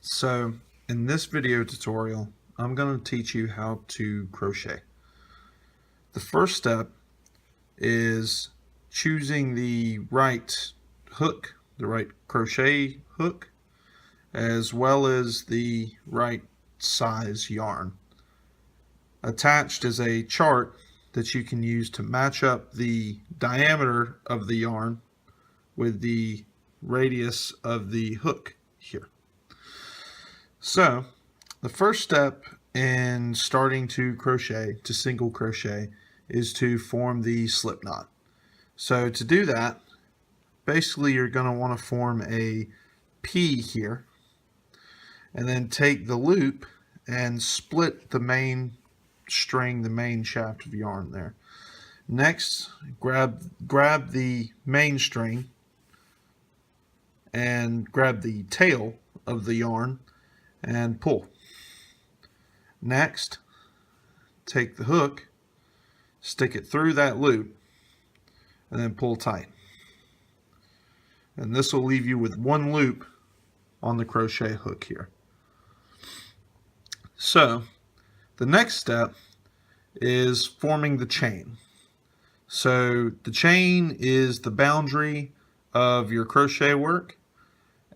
So in this video tutorial, I'm going to teach you how to crochet. The first step is choosing the right hook, the right crochet hook, as well as the right size yarn. Attached is a chart that you can use to match up the diameter of the yarn with the radius of the hook here. So the first step in starting to crochet, to single crochet, is to form the slip knot. So to do that, basically you're going to want to form a P here, and then take the loop and split the main string, the main shaft of yarn there. Next, grab the main string and grab the tail of the yarn and pull. Next, take the hook, stick it through that loop, and then pull tight. And this will leave you with one loop on the crochet hook here. So the next step is forming the chain. So the chain is the boundary of your crochet work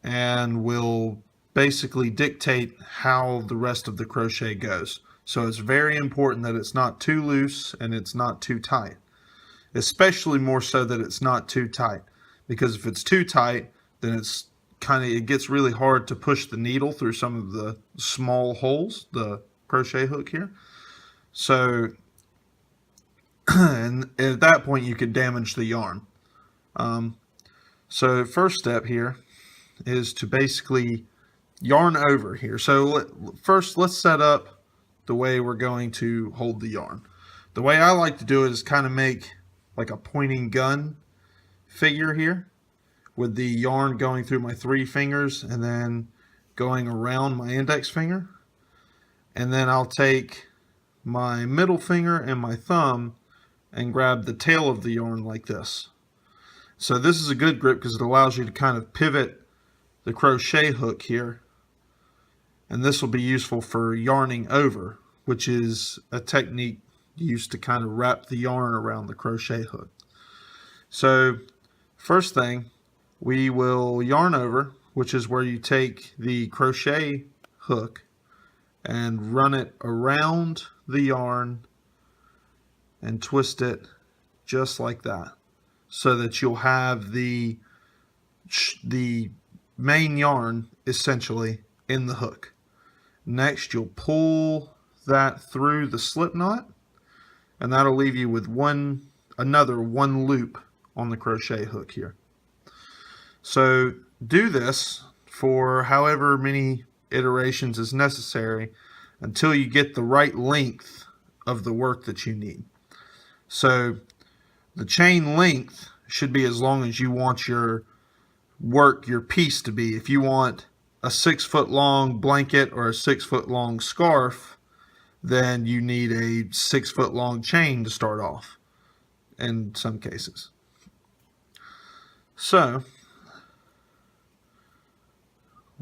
and will basically dictate how the rest of the crochet goes. So it's very important that it's not too loose and it's not too tight. Especially more so that it's not too tight, because if it's too tight, then it gets really hard to push the needle through some of the small holes, the crochet hook here. So and at that point you could damage the yarn. So first step here is to basically yarn over here. So first let's set up the way we're going to hold the yarn. The way I like to do it is kind of make like a pointing gun figure here, with the yarn going through my 3 fingers and then going around my index finger. And then I'll take my middle finger and my thumb and grab the tail of the yarn like this. So this is a good grip because it allows you to kind of pivot the crochet hook here. And this will be useful for yarning over, which is a technique used to kind of wrap the yarn around the crochet hook. So first thing, we will yarn over, which is where you take the crochet hook and run it around the yarn and twist it just like that, so that you'll have the main yarn essentially in the hook. Next, you'll pull that through the slip knot, and that'll leave you with another one loop on the crochet hook here. So do this for however many iterations is necessary until you get the right length of the work that you need. So the chain length should be as long as you want your piece to be. If you want a 6-foot long blanket or a 6-foot long scarf, then you need a 6-foot long chain to start off in some cases. So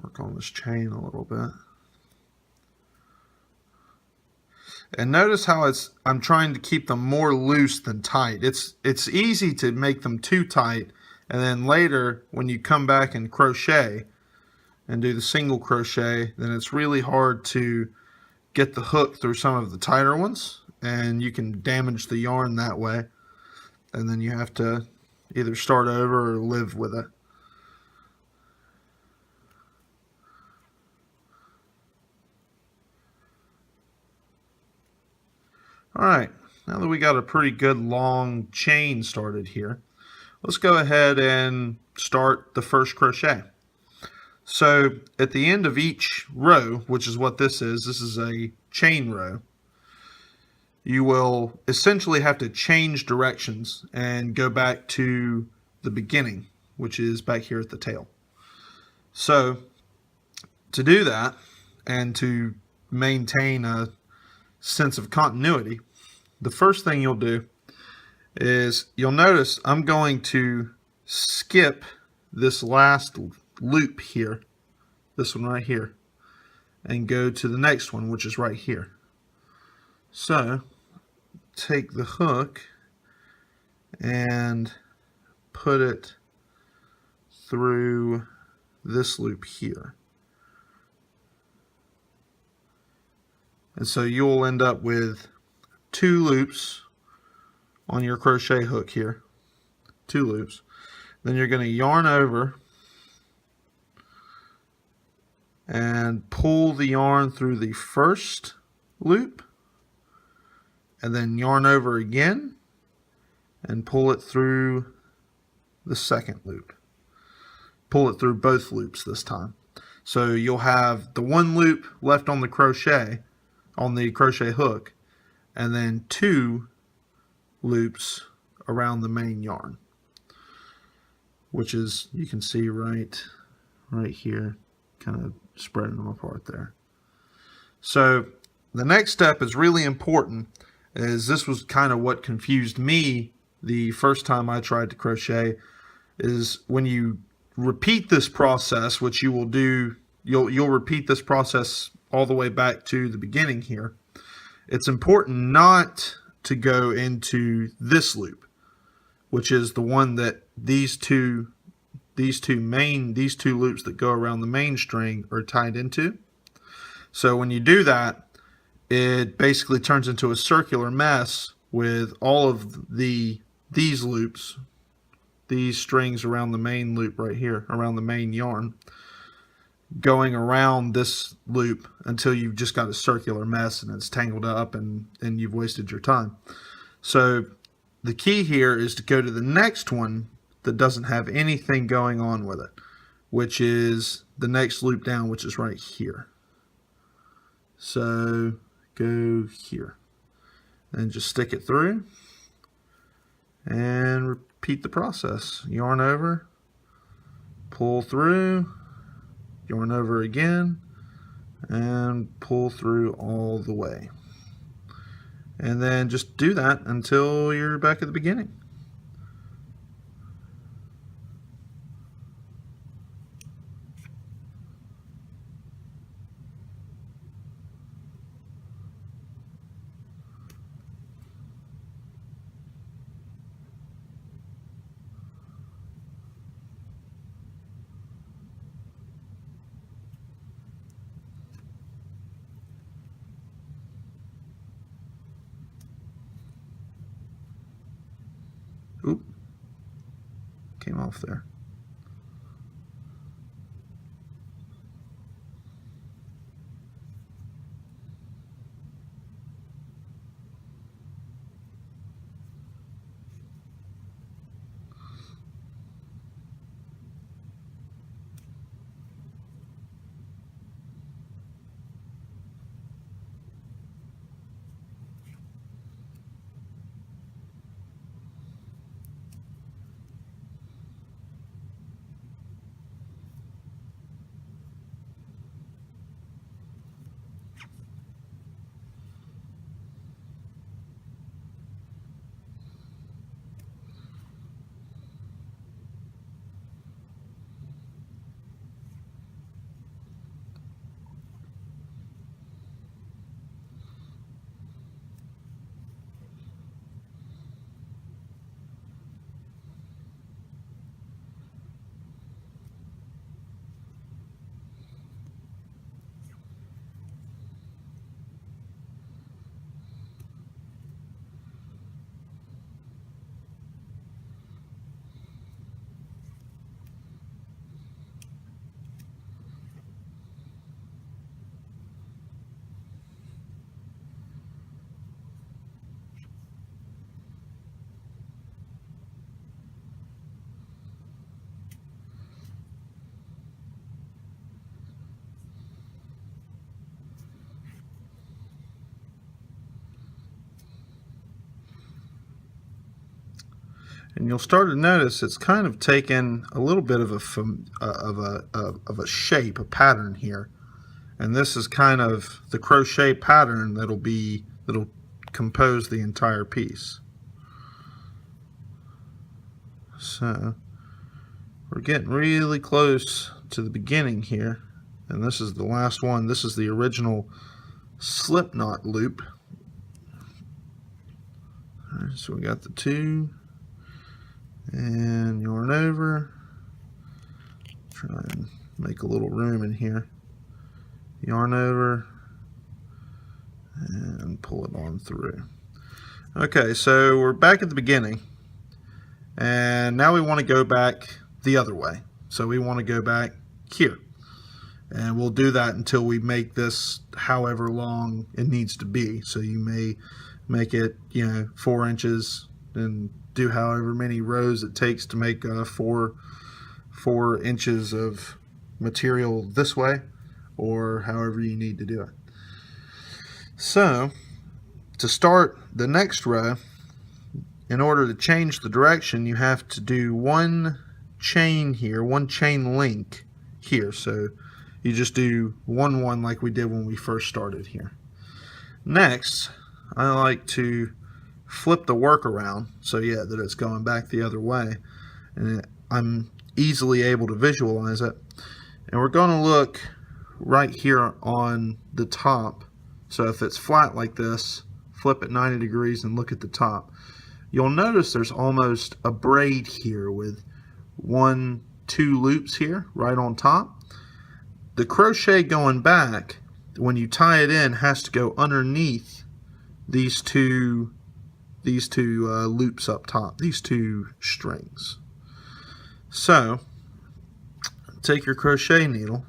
work on this chain a little bit. And notice how I'm trying to keep them more loose than tight. It's easy to make them too tight, and then later when you come back and crochet and do the single crochet, then it's really hard to get the hook through some of the tighter ones, and you can damage the yarn that way, and then you have to either start over or live with it. Alright, now that we got a pretty good long chain started here, let's go ahead and start the first crochet. So at the end of each row, which is what this is a chain row, you will essentially have to change directions and go back to the beginning, which is back here at the tail. So to do that and to maintain a sense of continuity, the first thing you'll do is you'll notice I'm going to skip this last loop here, this one right here, and go to the next one, which is right here. So take the hook and put it through this loop here. And so you'll end up with 2 loops on your crochet hook here. 2 loops. Then you're going to yarn over and pull the yarn through the first loop, and then yarn over again and pull it through the second loop. Pull it through both loops this time. So you'll have the 1 loop left on the crochet hook, and then 2 loops around the main yarn, which is, you can see right here, kind of spreading them apart there. So the next step is really important, is this was kind of what confused me the first time I tried to crochet, is when you repeat this process, which you will do, you'll repeat this process all the way back to the beginning here. It's important not to go into this loop, which is the one that these two loops that go around the main string are tied into. So when you do that, it basically turns into a circular mess with all of these loops, these strings around the main loop right here, around the main yarn, going around this loop until you've just got a circular mess and it's tangled up and you've wasted your time. So the key here is to go to the next one that doesn't have anything going on with it, which is the next loop down, which is right here. So go here and just stick it through and repeat the process. Yarn over, pull through, yarn over again, and pull through all the way. And then just do that until you're back at the beginning. Oop, came off there. And you'll start to notice it's kind of taken a little bit of a shape, a pattern here. And this is kind of the crochet pattern that'll compose the entire piece. So we're getting really close to the beginning here. and this is the last one. This is the original slip knot loop. All right, so we got the 2 and yarn over. Try and make a little room in here. Yarn over and pull it on through. Okay, so we're back at the beginning, and now we want to go back the other way. So we want to go back here, and we'll do that until we make this however long it needs to be. So you may make it, 4 inches and do however many rows it takes to make 4 inches of material this way, or however you need to do it. So to start the next row, in order to change the direction, you have to do one chain here, one chain link here. So you just do 1 1 like we did when we first started here. Next, I like to flip the work around so that it's going back the other way, and I'm easily able to visualize it. And we're going to look right here on the top. So if it's flat like this, flip it 90 degrees and look at the top. You'll notice there's almost a braid here with 1, 2 loops here right on top. The crochet going back, when you tie it in, has to go underneath these two loops up top, these 2 strings. So take your crochet needle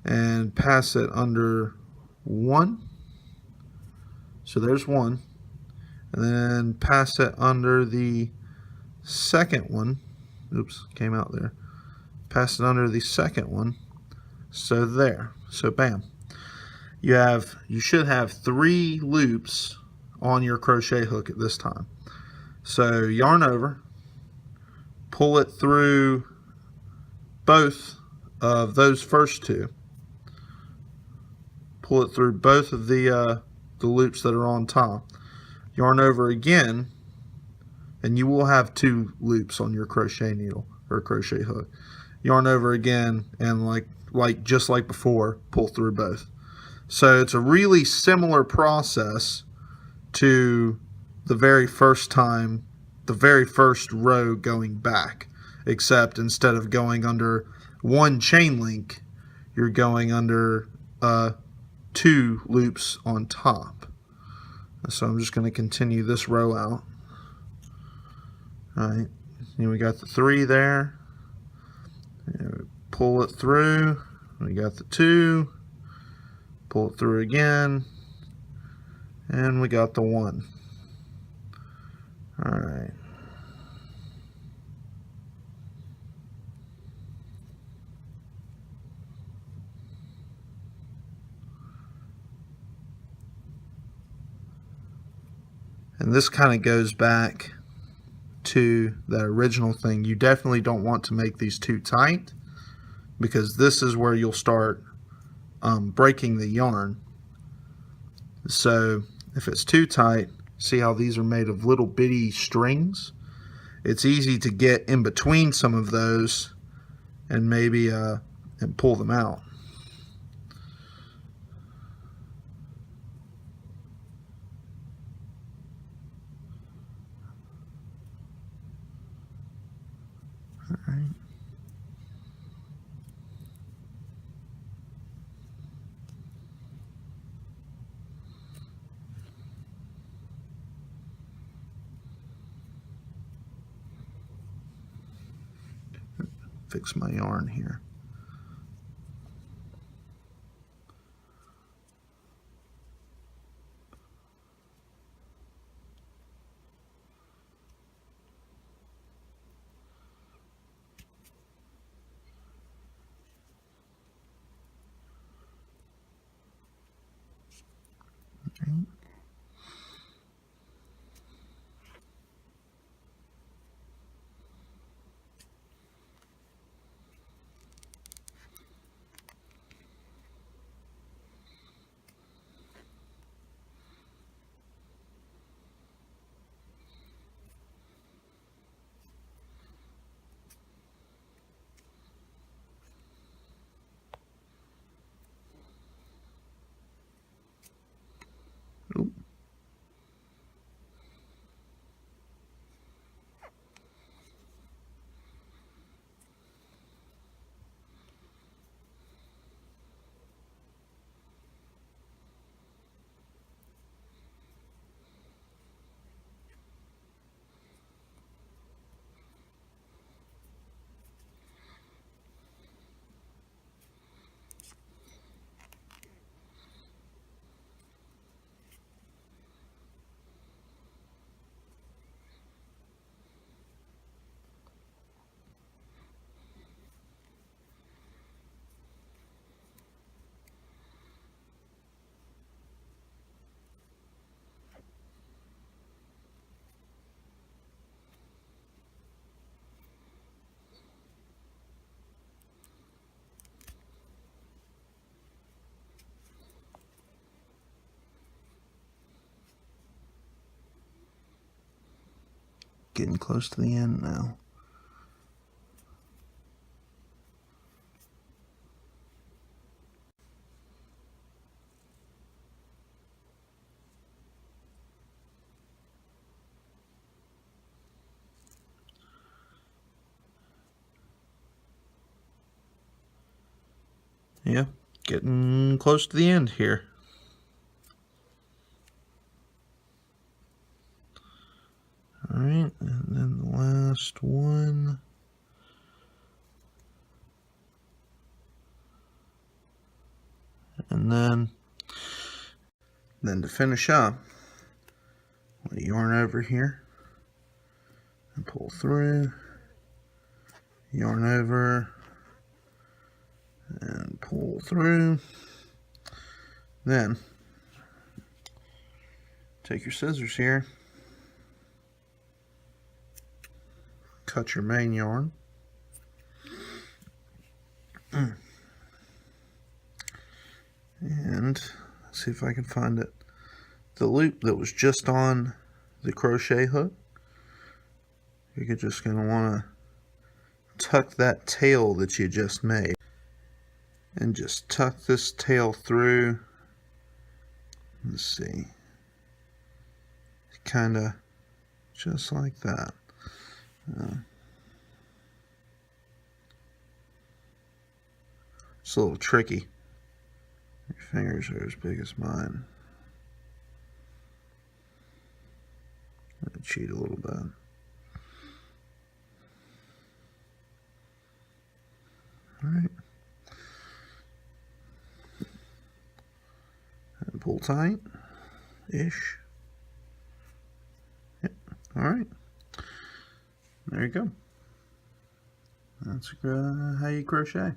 and pass it under 1. So there's 1, and then pass it under the second one. Oops, came out there. Pass it under the second one. So there. So bam. You should have 3 loops on your crochet hook at this time. So yarn over, pull it through both of those first 2. Pull it through both of the loops that are on top. Yarn over again, and you will have 2 loops on your crochet needle or crochet hook. Yarn over again, and just like before, pull through both. So it's a really similar process to the very first time, the very first row going back, except instead of going under 1 chain link, you're going under 2 loops on top. So I'm just going to continue this row out. All right, and we got the 3 there. And pull it through. We got the 2. Pull it through again, and we got the 1. All right. And this kind of goes back to that original thing. You definitely don't want to make these too tight, because this is where you'll start breaking the yarn. So if it's too tight, see how these are made of little bitty strings? It's easy to get in between some of those and maybe and pull them out. All right. Fix my yarn here. Okay. getting close to the end now. Yeah, getting close to the end here. Alright, and then the last one. And then to finish up, lay yarn over here and pull through, yarn over and pull through. Then take your scissors here, cut your main yarn, and see if I can find it. The loop that was just on the crochet hook, you're just going to want to tuck that tail that you just made, and just tuck this tail through. Let's see, kind of just like that. It's a little tricky. Your fingers are as big as mine. I'm going to cheat a little bit. Alright. And pull tight. Ish. Yep. Alright. There you go. That's how you crochet.